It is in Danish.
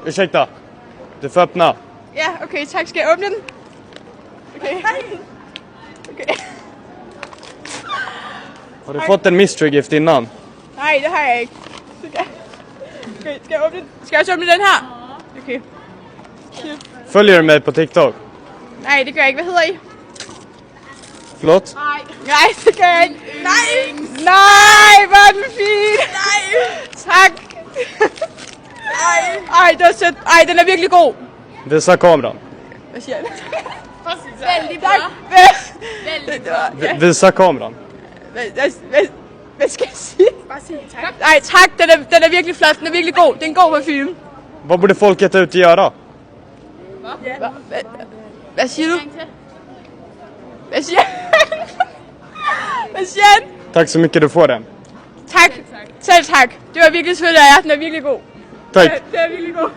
Ursäkta. Du får öppna. Ja, okay, tak. Skal jeg åbne den? Okay. Okay. Har du fått en mystery gift innan? Nej, det har jeg ikke. Okay, skal jeg åbne den? Skal jeg også åbne den her? Okay. Följer du mig på TikTok? Nej, det gør jeg ikke. Hvad hedder I? Förlåt? Nej, det gør jeg ikke. Nej, hvor er den fin. Nej. Tak. Ej, det var sødt. Ej, den er virkelig god. Visa kameran. Hvad siger han? Väldigt bra. Ja. Visa kameran. Hvad skal jeg sige? Bare sig tak. Nej, tak. Den er virkelig flot. Den er virkelig god. Det er en god parfume. Vad borde folket ut och göra? Hvad siger du? Hvad siger han? Hvad siger han? Tack så mycket, du får den. Tak. Selv tak. Det var virkelig sødt af jer. Den er virkelig god. Tack. Den er virkelig god.